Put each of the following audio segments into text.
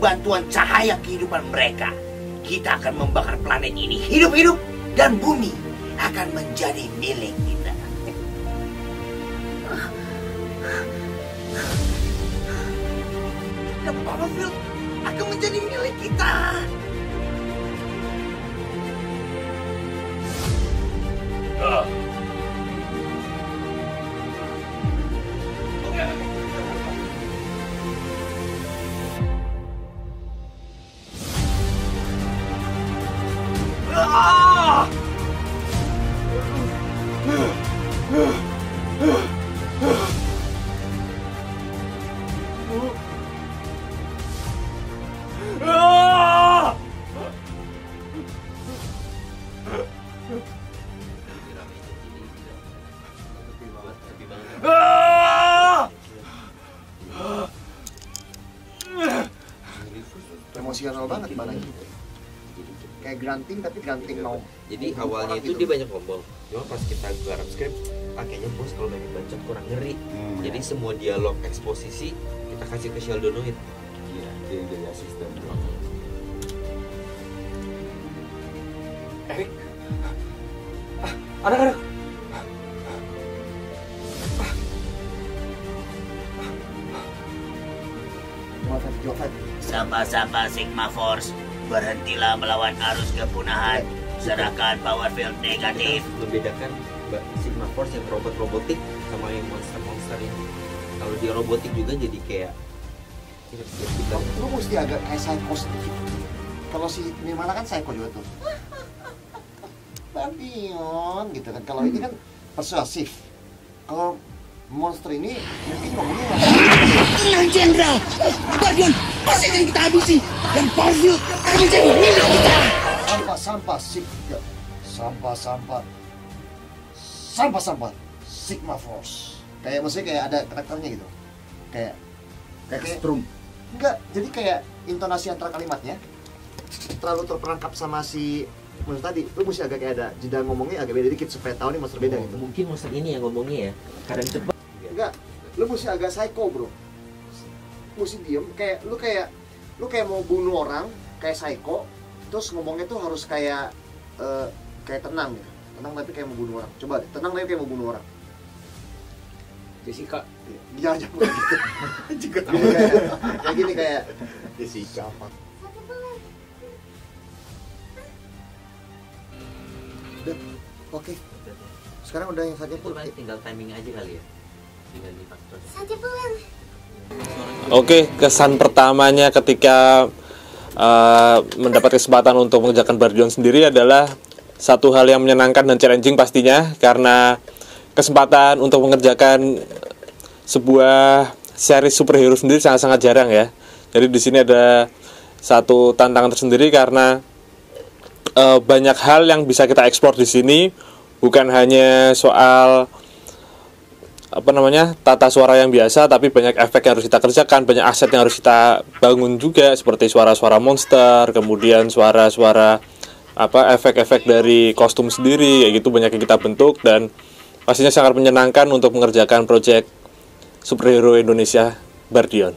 bantuan cahaya kehidupan mereka, kita akan membakar planet ini hidup-hidup dan bumi akan menjadi milik kita. Dan Powerfield akan menjadi milik kita. Emosional banget mana gitu. Kayak granting tapi granting mau. Jadi awalnya itu dia banyak ngomong, cuma pas kita garap skrip, kayaknya bos kalau banyak baca kurang ngeri. Jadi semua dialog eksposisi kita kasih ke Sheldonoid. Iya, dia yang jadi asisten. Erik, anak-anak. Jovan. Sapa-sapa Sigma Force, berhentilah melawan arus kepunahan. Serahkan Powerfield negatif. Membedakan Sigma Force yang robot-robotik sama yang monster-monster ini. Kalau dia robotik juga jadi kayak lu mesti agak kayak psycho sedikit. Kalau si Nirmala kan psycho juga tuh. Bardion gitu kan. Kalau ini kan persuasif. Kalau monster ini mungkin ngomongnya Tenang Jenderal, Bardion pasti akan kita habisi dan Powerfield akan menjadi milik kita. Sampah Sigma Force. Kayak maksudnya kayak ada karakternya gitu. Kayak strum. Enggak, jadi kayak intonasi antara kalimatnya terlalu terperangkap sama si monster tadi. Lu mesti agak kayak ada jeda ngomongnya agak beda dikit supaya tahu nih monster beda gitu. Mungkin monster ini yang ngomongnya ya, kadang cepat. Enggak, lu mesti agak psycho, bro. Mesti diem, kayak lu kayak mau bunuh orang, kayak psycho. Terus ngomongnya tuh harus kayak kayak tenang gitu. Tenang tapi kayak mau bunuh orang. Coba deh, tenang tapi kayak mau bunuh orang. Jessica. Dia aja gitu. Juga kayak gini kayak Jessica apa? Udah, oke. Sekarang udah yang saja pun. Tinggal timing aja kali ya. Tinggal di faktor. Saja pulang. Oke, kesan pertamanya ketika mendapat kesempatan untuk mengerjakan Bardion sendiri adalah satu hal yang menyenangkan dan challenging pastinya, karena kesempatan untuk mengerjakan sebuah series superhero sendiri sangat-sangat jarang ya. Jadi di sini ada satu tantangan tersendiri karena banyak hal yang bisa kita eksplor di sini, bukan hanya soal tata suara yang biasa, tapi banyak efek yang harus kita kerjakan, banyak aset yang harus kita bangun juga, seperti suara-suara monster, kemudian suara-suara efek-efek dari kostum sendiri, kayak gitu banyak yang kita bentuk, dan pastinya sangat menyenangkan untuk mengerjakan proyek superhero Indonesia Bardion.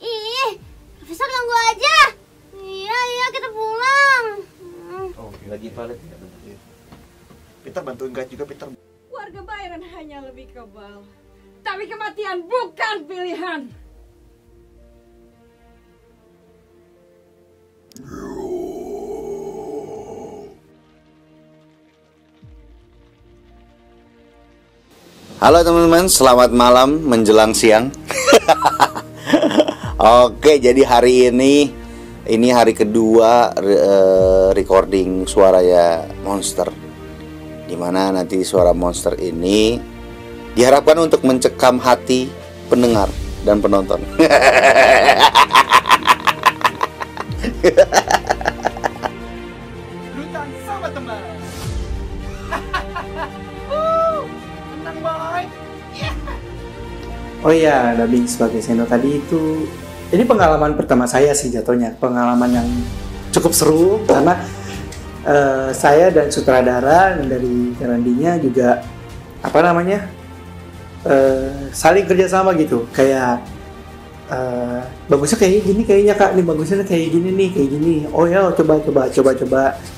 Ih, Profesor ganggu aja. Iya, kita pulang. Lagi valid tidak benar. Peter bantuin guide juga, Peter. Warga Bayaran hanya lebih kebal, tapi kematian bukan pilihan. Halo teman-teman, selamat malam menjelang siang. Oke, jadi hari ini hari kedua recording suara ya monster, dimana nanti suara monster ini diharapkan untuk mencekam hati pendengar dan penonton. Lutan sama teman. Tenang boy. Oh iya, dubbing sebagai Seno tadi itu, ini pengalaman pertama saya sih jatuhnya, pengalaman yang cukup seru karena saya dan sutradara dari Randinya juga saling kerjasama gitu, kayak bagusnya kayak gini kayaknya Kak, nih bagusnya kayak gini nih, kayak gini. Oh ya, coba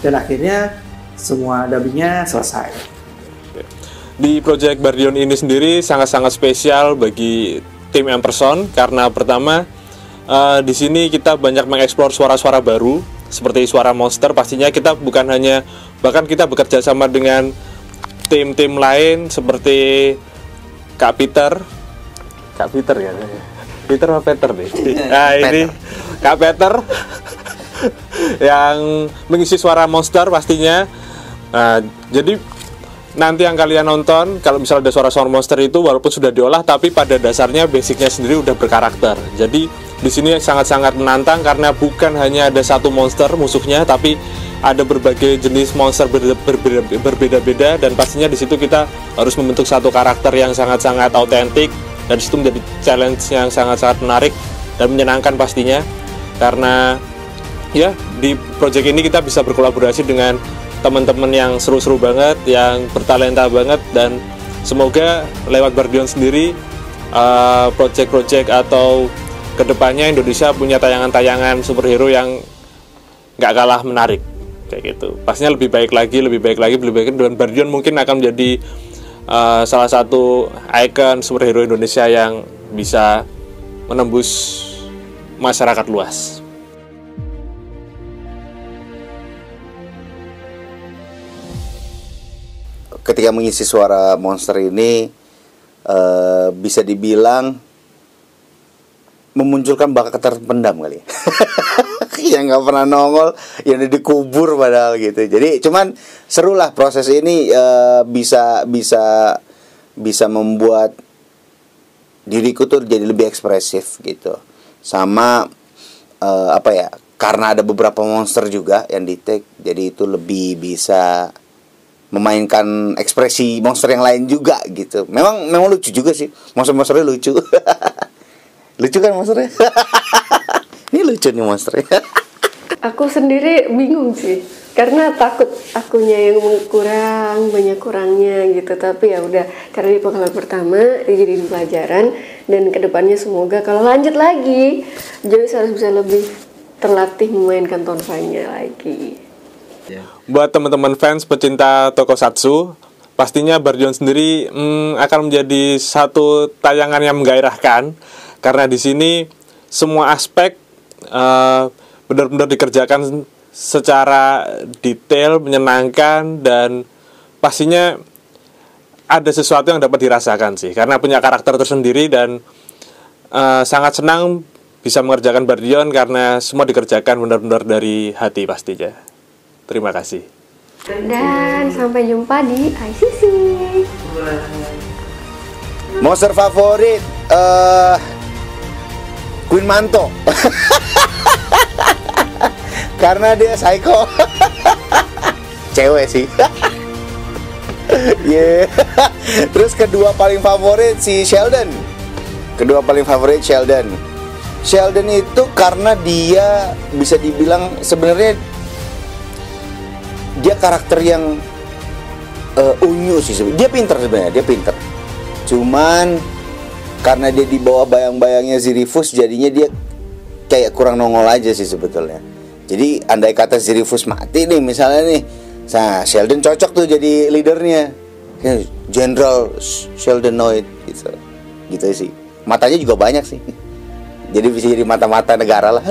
dan akhirnya semua dubbingnya selesai. Di Project Bardion ini sendiri sangat-sangat spesial bagi tim Ampersand karena pertama di sini kita banyak mengeksplor suara-suara baru seperti suara monster. Pastinya kita bukan hanya, bahkan kita bekerja sama dengan tim-tim lain seperti Kak Peter ya, Peter apa Peter nih? Nah ini Kak Peter yang mengisi suara monster pastinya. Nah, jadi nanti yang kalian nonton, kalau misalnya ada suara-suara monster itu walaupun sudah diolah, tapi pada dasarnya basicnya sendiri udah berkarakter. Jadi di sini sangat-sangat menantang karena bukan hanya ada satu monster musuhnya, tapi ada berbagai jenis monster berbeda-beda, dan pastinya di situ kita harus membentuk satu karakter yang sangat-sangat autentik, dan di situ menjadi challenge yang sangat-sangat menarik dan menyenangkan pastinya. Karena ya di project ini kita bisa berkolaborasi dengan teman-teman yang seru-seru banget, yang bertalenta banget, dan semoga lewat Bardion sendiri project-project atau kedepannya Indonesia punya tayangan-tayangan superhero yang nggak kalah menarik kayak gitu. Pastinya lebih baik lagi, dan Bardion mungkin akan menjadi salah satu ikon superhero Indonesia yang bisa menembus masyarakat luas. Ketika mengisi suara monster ini bisa dibilang memunculkan bakat terpendam kali yang nggak pernah nongol, yang dikubur padahal gitu. Jadi cuman seru lah proses ini, bisa membuat diriku tuh jadi lebih ekspresif gitu. Sama karena ada beberapa monster juga yang di take, jadi itu lebih bisa memainkan ekspresi monster yang lain juga gitu. Memang lucu juga sih, monsternya lucu. Lucu kan monsternya? Ini lucu nih monsternya. Aku sendiri bingung sih, karena takut akunya yang kurang, banyak kurangnya gitu. Tapi ya udah, karena ini pengalaman pertama, jadi pelajaran, dan kedepannya semoga kalau lanjut lagi, jadi harus bisa lebih terlatih memainkan tonfanya lagi. Buat teman-teman fans pecinta tokusatsu, pastinya Bardion sendiri akan menjadi satu tayangan yang menggairahkan karena di sini semua aspek benar-benar dikerjakan secara detail, menyenangkan, dan pastinya ada sesuatu yang dapat dirasakan sih karena punya karakter tersendiri, dan sangat senang bisa mengerjakan Bardion karena semua dikerjakan benar-benar dari hati pastinya. Terima kasih. Dan sampai jumpa di ICC. Monster favorit Queen Manto. Karena dia psycho. Cewek sih. Yeah. Terus kedua paling favorit si Sheldon. Sheldon itu karena dia bisa dibilang sebenarnya dia karakter yang unyu sih. Dia pinter sebenarnya, cuman karena dia di bawah bayang-bayangnya Zirifus, jadinya dia kayak kurang nongol aja sih sebetulnya. Jadi andai kata Zirifus mati nih misalnya nih, nah Sheldon cocok tuh jadi leadernya, General Sheldonoid gitu sih. Matanya juga banyak sih, jadi bisa jadi mata-mata negara lah.